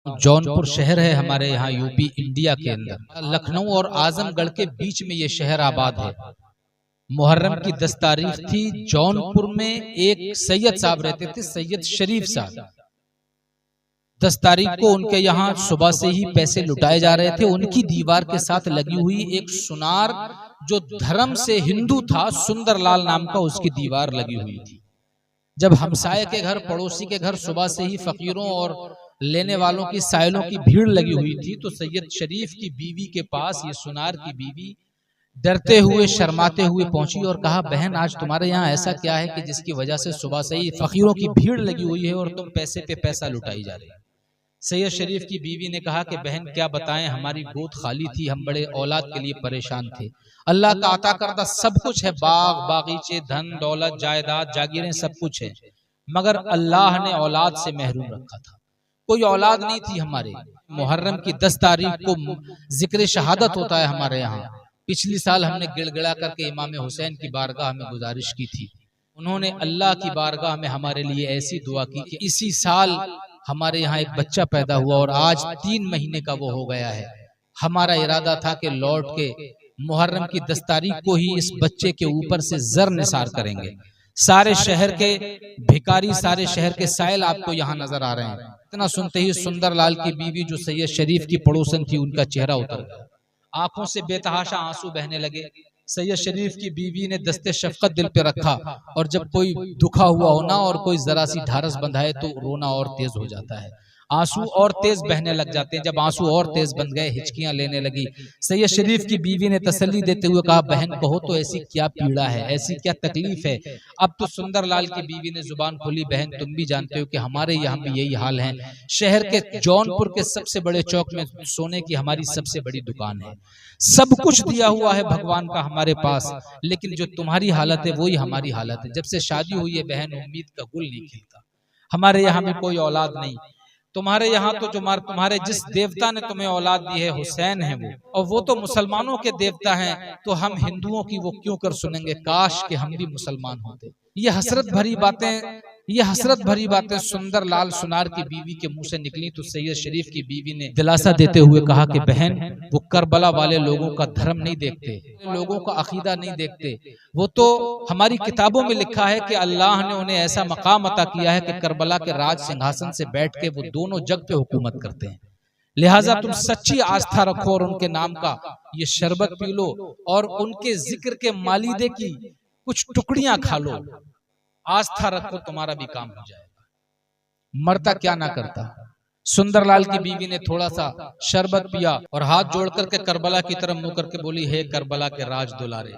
जौनपुर शहर है हमारे यहाँ यूपी इंडिया के अंदर। लखनऊ और आजमगढ़ के बीच में ये शहर आबाद है। मुहर्रम की 10 तारीख थी। जौनपुर में एक सैयद साहब रहते थे, सैयद शरीफ साहब। 10 तारीख को उनके यहाँ सुबह से ही पैसे लुटाए जा रहे थे। उनकी दीवार के साथ लगी हुई एक सुनार, जो धर्म से हिंदू था, सुंदरलाल नाम का, उसकी दीवार लगी हुई थी। जब हमसाये के घर, पड़ोसी के घर सुबह से ही फकीरों और लेने वालों की, साइलों की भीड़ लगी हुई थी, तो सैयद शरीफ की बीवी के पास ये सुनार की बीवी डरते हुए, शर्माते हुए पहुंची और कहा, बहन आज तुम्हारे यहाँ ऐसा क्या है कि जिसकी वजह से सुबह से ही फकीरों की भीड़ लगी हुई है और तुम पैसे पे पैसा लुटाई जा रही है। सैयद शरीफ की बीवी ने कहा कि बहन क्या बताएं, हमारी गोद खाली थी, हम बड़े औलाद के लिए परेशान थे। अल्लाह का अता करदा सब कुछ है, बाग बागीचे, धन दौलत, जायदाद, जागीरें, सब कुछ है, मगर अल्लाह ने औलाद से महरूम रखा था। कोई औलाद नहीं थी हमारे। मुहर्रम की 10 तारीख को जिक्र शहादत होता है हमारे यहाँ। पिछली साल हमने गिड़गिड़ा करके इमाम हुसैन की बारगाह में गुजारिश की थी। उन्होंने अल्लाह की बारगाह में हमारे लिए ऐसी दुआ की कि इसी साल हमारे यहाँ एक बच्चा पैदा हुआ और आज 3 महीने का वो हो गया है। हमारा इरादा था कि लौट के मुहर्रम की 10 तारीख को ही इस बच्चे के ऊपर से जर निसार करेंगे। सारे शहर के भिखारी, सारे शहर के साइल आपको यहाँ नजर आ रहे हैं। इतना सुनते ही सुंदरलाल की बीवी, जो सैयद शरीफ की पड़ोसन थी, उनका चेहरा उतर गया, आंखों से बेतहाशा आंसू बहने लगे। सैयद शरीफ की बीवी ने दस्ते शफकत दिल पे रखा, और जब कोई दुखा हुआ होना और कोई जरा सी ढारस बंधाए तो रोना और तेज हो जाता है, आंसू और तेज बहने लग जाते हैं। जब आंसू और तेज बन गए, हिचकियां लेने लगी। सैयद शरीफ की बीवी ने तसल्ली देते हुए कहा, बहन कहो तो ऐसी क्या पीड़ा है, ऐसी क्या तकलीफ है। अब तो सुंदरलाल की बीवी ने जुबान खोली, बहन तुम भी जानते हो कि हमारे यहाँ भी यही हाल है। शहर के जौनपुर के सबसे बड़े चौक में सोने की हमारी सबसे बड़ी दुकान है, सब कुछ दिया हुआ है भगवान का हमारे पास, लेकिन जो तुम्हारी हालत है वही हमारी हालत है। जब से शादी हुई है बहन, उम्मीद का गुल नहीं खिलता। हमारे यहाँ भी कोई औलाद नहीं। तुम्हारे यहाँ तो जो तुम्हारे जिस देवता ने तुम्हें औलाद दी है, हुसैन है वो, और वो तो मुसलमानों के देवता हैं, तो हम हिंदुओं की वो क्यों कर सुनेंगे। काश कि हम भी मुसलमान होते। ये हसरत भरी बातें सुंदरलाल सुनार की बीवी के मुंह से निकली तो सैयद शरीफ की बीवी ने दिलासा देते हुए कहा कि बहन, वो करबला वाले लोगों का धर्म नहीं देखते, लोगों का अकीदा नहीं देखते। वो तो हमारी किताबों में लिखा है कि अल्लाह ने उन्हें ऐसा मकाम अता किया है कि करबला के राज सिंहासन से बैठ के वो दोनों जग पे हुकूमत करते हैं। लिहाजा तुम सच्ची आस्था रखो और उनके नाम का ये शरबत पी लो और उनके जिक्र के मालिदे की कुछ टुकड़ियां खा लो। आस्था रखो, तुम्हारा भी काम हो जाएगा। मरता क्या ना करता। सुंदरलाल की बीवी ने थोड़ा सा शरबत पिया और हाथ जोड़ करके करबला की तरफ मुंह करके बोली, हे करबला के राज दुलारे,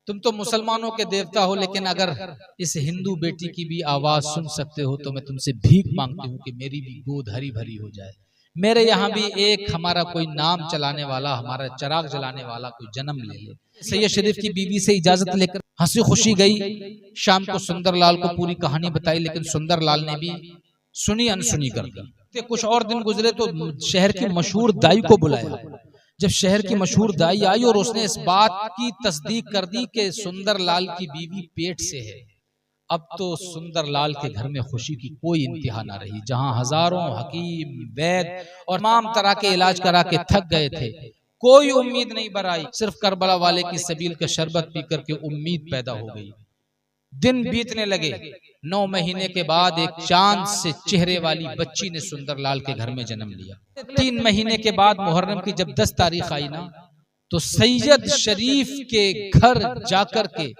तुम तो मुसलमानों के देवता हो, लेकिन अगर इस हिंदू बेटी की भी आवाज सुन सकते हो तो मैं तुमसे भीख मांगती हूँ कि मेरी भी गोद हरी भरी हो जाए। मेरे यहाँ भी एक हमारा कोई नाम चलाने वाला, हमारा चिराग जलाने वाला कोई जन्म ले ले। सैयद शरीफ की बीवी से इजाजत लेकर हंसी खुशी गई। शाम को सुंदरलाल को पूरी कहानी बताई, लेकिन सुंदरलाल ने भी सुनी अनसुनी कर दी। कुछ और दिन गुजरे तो शहर की मशहूर दाई को बुलाया। जब शहर की मशहूर दाई आई और उसने इस बात की तस्दीक कर दी कि सुंदरलाल की बीवी पेट से है, अब तो सुंदरलाल के घर में खुशी की कोई इंतहा ना रही। जहां हजारों हकीम, वैद और तमाम तरह के इलाज करा के थक गए थे, कोई उम्मीद नहीं बराई। सिर्फ करबला वाले की सबील का शरबत पी करके उम्मीद पैदा हो गई। दिन बीतने लगे। 9 महीने के बाद एक चांद से चेहरे वाली बच्ची ने सुंदरलाल के घर में जन्म लिया। 3 महीने के बाद मुहर्रम की जब 10 तारीख आई ना, तो सैयद शरीफ के घर जाकर के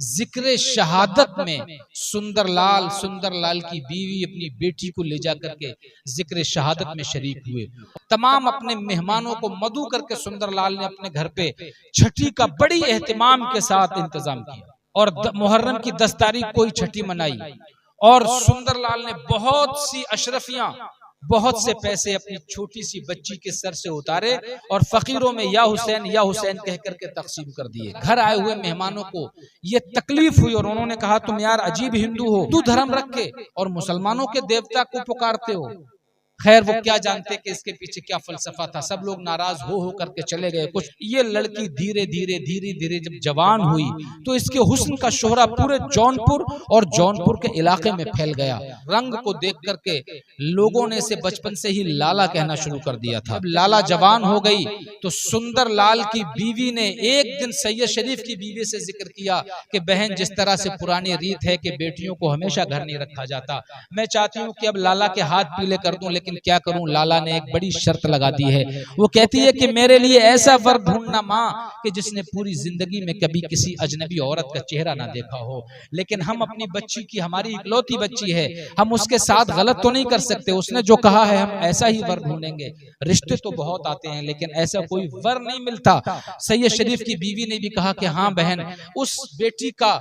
जिक्र शहादत में सुंदरलाल की बीवी अपनी बेटी को ले जाकर के जिक्र शहादत में शरीक हुए। तमाम अपने मेहमानों को मदू करके सुंदरलाल ने अपने घर पे छठी का बड़ी एहतिमाम के साथ इंतजाम किया और मुहर्रम की 10 तारीख को ही छठी मनाई। और सुंदरलाल ने बहुत सी अशरफियां, बहुत से पैसे अपनी छोटी सी बच्ची के सर से उतारे और फकीरों में या हुसैन कह करके तकसीम कर दिए। घर आए हुए मेहमानों को ये तकलीफ हुई और उन्होंने कहा, तुम यार अजीब हिंदू हो, तू धर्म रख के और मुसलमानों के देवता को पुकारते हो। खैर वो क्या जानते कि इसके पीछे क्या फलसफा था। सब लोग नाराज हो करके चले गए। कुछ ये लड़की धीरे धीरे जब जवान हुई तो इसके हुस्न का शोहरा पूरे जौनपुर और जौनपुर के इलाके में फैल गया। रंग को देख करके लोगों ने इसे बचपन से ही लाला कहना शुरू कर दिया था। जब लाला जवान हो गई तो सुंदर लाल की बीवी ने एक दिन सैयद शरीफ की बीवी से जिक्र किया कि बहन, जिस तरह से पुरानी रीत है कि बेटियों को हमेशा घर नहीं रखा जाता, मैं चाहती हूँ कि अब लाला के हाथ पीले कर दूं, लेकिन क्या करूं। लाला ने एक बड़ी शर्त लगा दी है। वो कहती है कि मेरे लिए ऐसा वर ढूंढना माँ कि जिसने पूरी जिंदगी में कभी किसी अजनबी औरत का चेहरा ना देखा हो, लेकिन हम अपनी बच्ची की, हमारी इकलौती बच्ची है, हम उसके साथ गलत तो नहीं कर सकते। उसने जो कहा है हम ऐसा ही वर ढूंढेंगे। रिश्ते तो बहुत आते हैं लेकिन ऐसा कोई वर नहीं मिलता। सैयद शरीफ की बीवी ने भी कहा कि हाँ बहन, उस बेटी का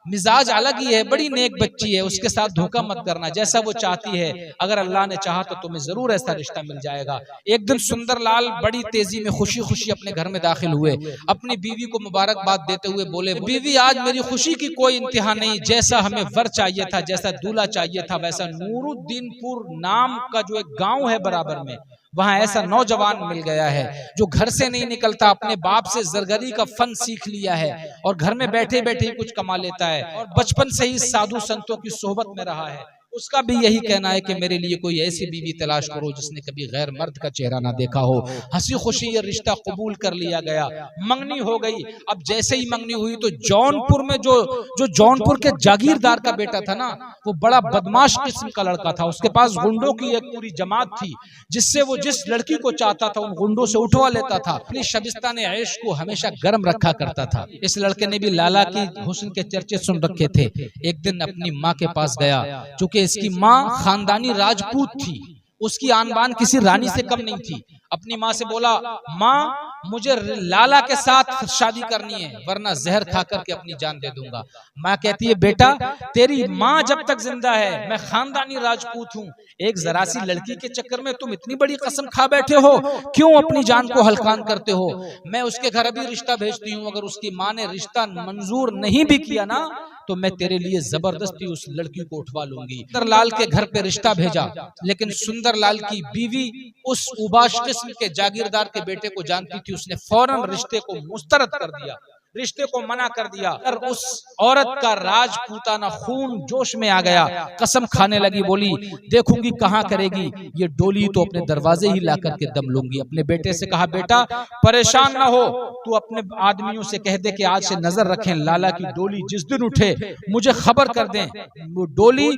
मिजाज अलग ही है, बड़ी नेक बच्ची है, उसके साथ धोखा मत करना, जैसा वो चाहती है, अगर अल्लाह ने चाहा तो तुम्हें जरूर ऐसा रिश्ता मिल जाएगा। एक दिन सुंदरलाल बड़ी तेजी में खुशी खुशी अपने घर में दाखिल हुए। अपनी बीवी को मुबारकबाद देते हुए बोले, बीवी आज मेरी खुशी की कोई इंतहा नहीं, जैसा हमें वर चाहिए था, जैसा दूल्हा चाहिए था, वैसा नूरुद्दीनपुर नाम का जो एक गाँव है बराबर में, वहां ऐसा नौजवान मिल गया है जो घर से नहीं निकलता, अपने बाप से जरगरी का फन सीख लिया है और घर में बैठे बैठे ही कुछ कमा लेता है और बचपन से ही साधु संतों की सोहबत में रहा है। उसका भी यही कहना है कि मेरे लिए कोई ऐसी बीवी तलाश करो जिसने कभी गैर मर्द का चेहरा ना देखा हो। हंसी खुशी ये रिश्ता कबूल कर लिया गया। मंगनी हो गई। अब जैसे ही मंगनी हुई तो जौनपुर में जो जौनपुर के जागीरदार का बेटा था ना, वो बड़ा बदमाश किस्म का लड़का था। उसके पास गुंडों की एक पूरी जमात थी, जिससे वो जिस लड़की को चाहता था उन गुंडों से उठवा लेता था। अपनी शबिस्तान ऐश को हमेशा गर्म रखा करता था। इस लड़के ने भी लाला की हुस्न के चर्चे सुन रखे थे। एक दिन अपनी माँ के पास गया। चूंकि इसकी माँ खानदानी राजपूत थी, उसकी आन बान किसी रानी से कम नहीं थी। अपनी माँ से बोला, माँ मुझे लाला के साथ शादी करनी है वरना जहर खा करके अपनी जान दे दूंगा। माँ कहती है, बेटा तेरी माँ जब तक जिंदा है मैं खानदानी राजपूत हूँ, एक जरा सी लड़की के चक्कर में तुम इतनी बड़ी कसम खा बैठे हो, क्यों अपनी जान को हल्कान करते हो। मैं उसके घर अभी रिश्ता भेजती हूँ, अगर उसकी माँ ने रिश्ता मंजूर नहीं भी किया ना तो मैं तेरे लिए जबरदस्ती उस लड़की को उठवा लूंगी। सुंदरलाल के घर पे रिश्ता भेजा, लेकिन सुंदरलाल की बीवी उस उबाश किस्म के जागीरदार के बेटे को जानती थी। उसने फौरन रिश्ते को मुस्तरद कर दिया, रिश्ते को मना कर दिया। और उस औरत का राजपूताना खून जोश में आ गया। कसम खाने लगी, बोली देखूंगी कहां करेगी ये डोली तो अपने दरवाजे ही ला करके दम लूंगी। अपने बेटे से कहा, बेटा परेशान ना हो, तू अपने आदमियों से कह दे कि आज से नजर रखें, लाला की डोली जिस दिन उठे मुझे खबर कर दें। वो डोली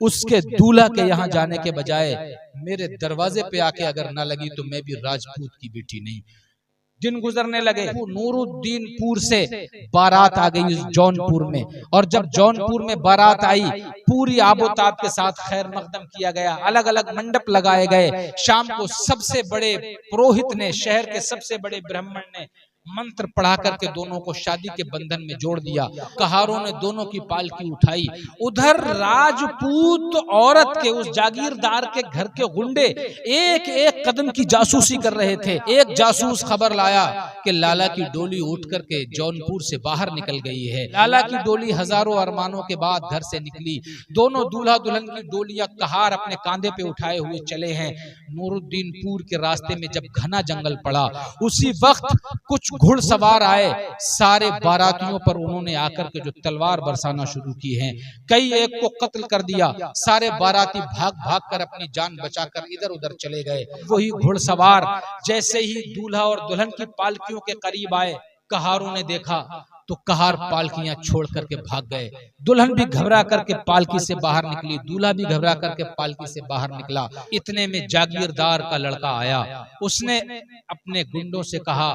उसके दूल्हा के यहाँ जाने के बजाय मेरे दरवाजे पे आके अगर ना लगी तो मैं भी राजपूत की बेटी नहीं। दिन गुजरने लगे। नूरुद्दीनपुर से बारात आ गई जौनपुर में, और जब जौनपुर में बारात आई पूरी आबोताब के साथ खैर मकदम किया गया, अलग अलग मंडप लगाए गए। शाम को सबसे बड़े पुरोहित ने, शहर के सबसे बड़े ब्राह्मण ने मंत्र पढ़ा करके दोनों को शादी के बंधन में जोड़ दिया। कहारों ने दोनों की पालकी उठाई। उधर राजपूत औरत के, उस जागीरदार के घर के गुंडे एक एक कदम की जासूसी कर रहे थे। एक जासूस खबर लाया कि लाला की डोली उठ करके जौनपुर से बाहर निकल गई है। लाला की डोली हजारों अरमानों के बाद घर से निकली। दोनों दूल्हा दुल्हन की डोलियां कहार अपने कांधे पे उठाए हुए चले हैं। नूरुद्दीनपुर के रास्ते में जब घना जंगल पड़ा, उसी वक्त कुछ घुड़सवार आए। सारे बारातियों पर उन्होंने आकर के जो तलवार बरसाना शुरू की है, कई एक को कत्ल कर दिया। सारे बाराती भाग भाग कर अपनी जान बचाकर इधर उधर चले गए। वही घुड़सवार जैसे ही दूल्हा और दुल्हन की पालकियों के करीब आए, कहारों ने देखा तो कहार पालकियां छोड़ करके भाग गए। दुल्हन भी घबरा करके पालकी से बाहर निकली, दूल्हा भी घबरा करके पालकी से बाहर निकला। इतने में जागीरदार का लड़का आया। उसने अपने गुंडों से कहा,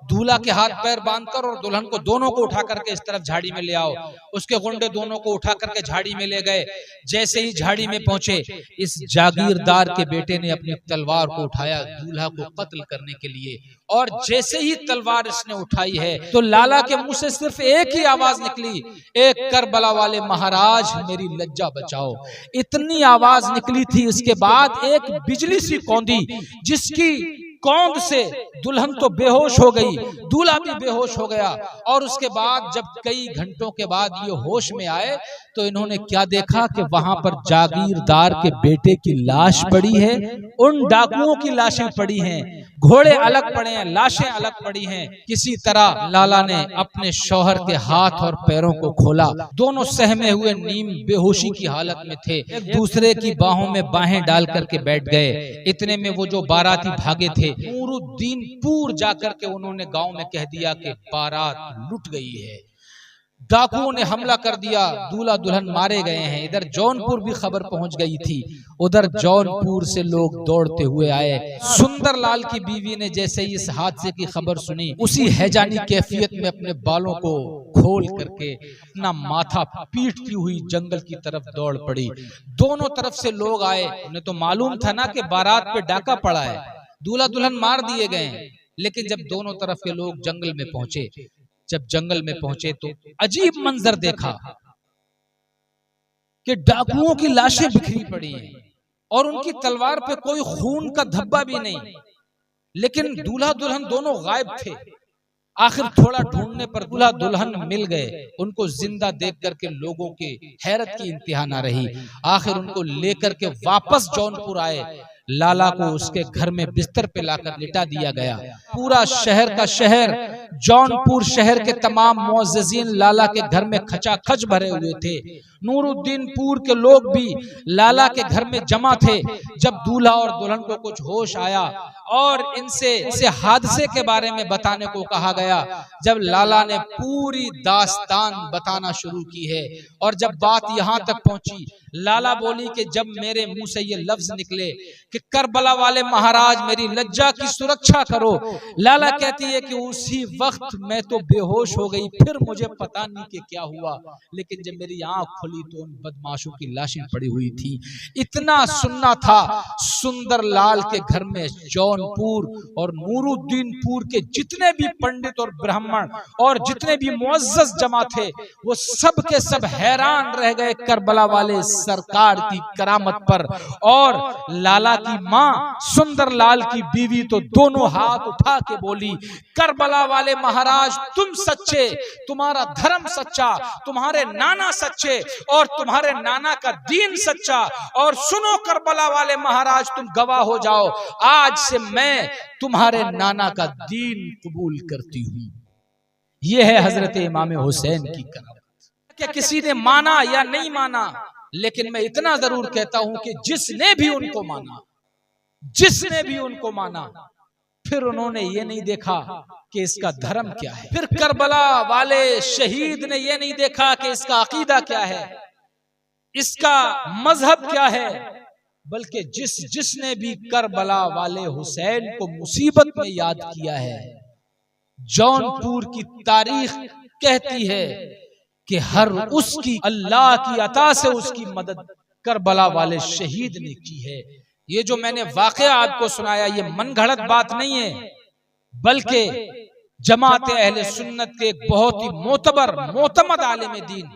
दूल्हा के हाथ पैर बांधकर और दुल्हन को दोनों को उठा करके इस तरफ झाड़ी में ले आओ। उसके गुंडे दोनों को उठा करके झाड़ी में ले गए। जैसे ही झाड़ी में पहुंचे, इस जागीरदार के बेटे ने अपनी तलवार को उठाया दूल्हा को कत्ल करने के लिए। और जैसे ही तलवार इसने उठाई है तो लाला के मुंह से सिर्फ एक ही आवाज निकली, एक करबला वाले महाराज मेरी लज्जा बचाओ। इतनी आवाज निकली थी। इसके बाद एक बिजली सी कौंधी, जिसकी कौंध से दुल्हन तो बेहोश हो गई, दूल्हा भी बेहोश हो गया। और उसके बाद जब कई घंटों के बाद ये होश में आए तो इन्होंने क्या देखा कि वहां पर जागीरदार के बेटे की लाश पड़ी है, उन डाकुओं की लाशें पड़ी हैं, घोड़े अलग पड़े हैं, लाशें अलग पड़ी हैं। किसी तरह लाला ने अपने शौहर के हाथ और पैरों को खोला, दोनों सहमे हुए नीम बेहोशी की हालत में थे, एक दूसरे की बाहों में बाहें डाल करके बैठ गए। इतने में वो जो बाराती भागे थे, नूरुद्दीनपुर जाकर के उन्होंने गांव में कह दिया कि बारात लुट गई है, डाकुओं ने हमला कर दिया, दूल्हा दुल्हन मारे गए हैं। इधर जौनपुर भी खबर पहुंच गई थी, उधर जौनपुर से लोग दौड़ते हुए आए। सुंदरलाल की बीवी ने जैसे ही इस हादसे की खबर सुनी, उसी हैजानी कैफियत में अपने बालों को खोल करके अपना माथा पीटती हुई जंगल की तरफ दौड़ पड़ी। दोनों तरफ से लोग आए, उन्हें तो मालूम था ना कि बारात पे डाका पड़ा है, दूल्हा दुल्हन मार दिए गए। लेकिन जब दोनों तरफ के लोग जंगल में पहुंचे, जब जंगल में पहुंचे तो अजीब मंजर देखा कि डाकुओं की लाशें बिखरी पड़ी हैं और उनकी तलवार पे कोई खून का धब्बा भी नहीं, लेकिन दूल्हा दुल्हन दोनों गायब थे। आखिर थोड़ा ढूंढने पर दूल्हा दुल्हन मिल गए। उनको जिंदा देख करके लोगों की हैरत की इंतहा ना रही। आखिर उनको लेकर के वापस जौनपुर आए। लाला को उसके घर में बिस्तर पे लाकर लिटा दिया गया। पूरा शहर का शहर, जौनपुर शहर के तमाम मुअज्जिज़ीन लाला के घर में खचाखच भरे हुए थे। नूरुद्दीनपुर के लोग भी लाला के घर में जमा थे। जब दूल्हा और दुल्हन को कुछ होश आया और इनसे हादसे के बारे में बताने को कहा गया, जब लाला ने पूरी दास्तान बताना शुरू की है और जब बात यहाँ तक पहुंची, लाला बोली कि जब मेरे मुंह से ये लफ्ज निकले कि करबला वाले महाराज मेरी लज्जा की सुरक्षा करो, लाला कहती है कि उसी वक्त मैं तो बेहोश हो गई, फिर मुझे पता नहीं कि क्या हुआ, लेकिन जब मेरी आंख खुली तो उन बदमाशों की लाशें पड़ी हुई थी। इतना सुनना था सुंदरलाल के घर में जौनपुर और नूरुद्दीनपुर के जितने भी पंडित और ब्राह्मण और जितने भी मुअज्जज़ जमा थे, वो सब के सब हैरान रह गए करबला वाले सरकार की करामत पर। और लाला की मां सुंदरलाल की बीवी तो दोनों हाथ उठा के बोली, करबला वाले महाराज तुम सच्चे, तुम्हारा धर्म सच्चा, तुम्हारे नाना सच्चे और तुम्हारे नाना का दीन सच्चा। और सुनो करबला वाले महाराज, तुम गवाह हो जाओ, आज से मैं तुम्हारे नाना का दीन कबूल करती हूं। यह है हजरत इमाम हुसैन की करामत। क्या किसी ने माना या नहीं माना, लेकिन मैं इतना जरूर कहता हूं कि जिसने भी उनको माना, जिसने भी उनको माना, फिर उन्होंने ये नहीं देखा कि इसका धर्म क्या है, फिर करबला वाले शहीद ने ये नहीं देखा कि इसका अकीदा क्या है, इसका मजहब क्या है, बल्कि जिसने भी करबला वाले हुसैन को मुसीबत में याद किया है, जौनपुर की तारीख कहती है कि हर उसकी अल्लाह की अता से उसकी मदद करबला वाले शहीद ने की है। ये जो मैंने वाकया आपको सुनाया, ये मनगढ़ंत बात नहीं है, बल्कि जमात अहले सुन्नत के एक बहुत ही मोतमद आलिम दीन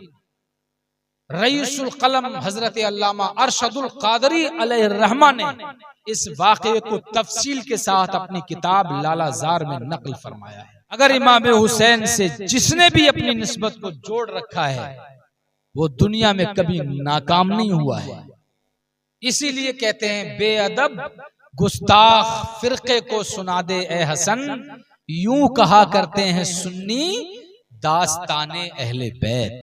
रईसुल कलम हजरत अल्लामा अरशदुल कादरी अलैहिर्रहमा ने इस वाकये को तफसील के साथ अपनी किताब लालाजार में नकल फरमाया है। अगर इमाम हुसैन से जिसने भी अपनी निस्बत को जोड़ रखा है, वो दुनिया में कभी नाकाम नहीं हुआ है। इसीलिए कहते हैं, बेअदब गुस्ताख फिरके को सुना दे ए हसन, यूं कहा करते हैं सुन्नी दास्ताने अहले बैत।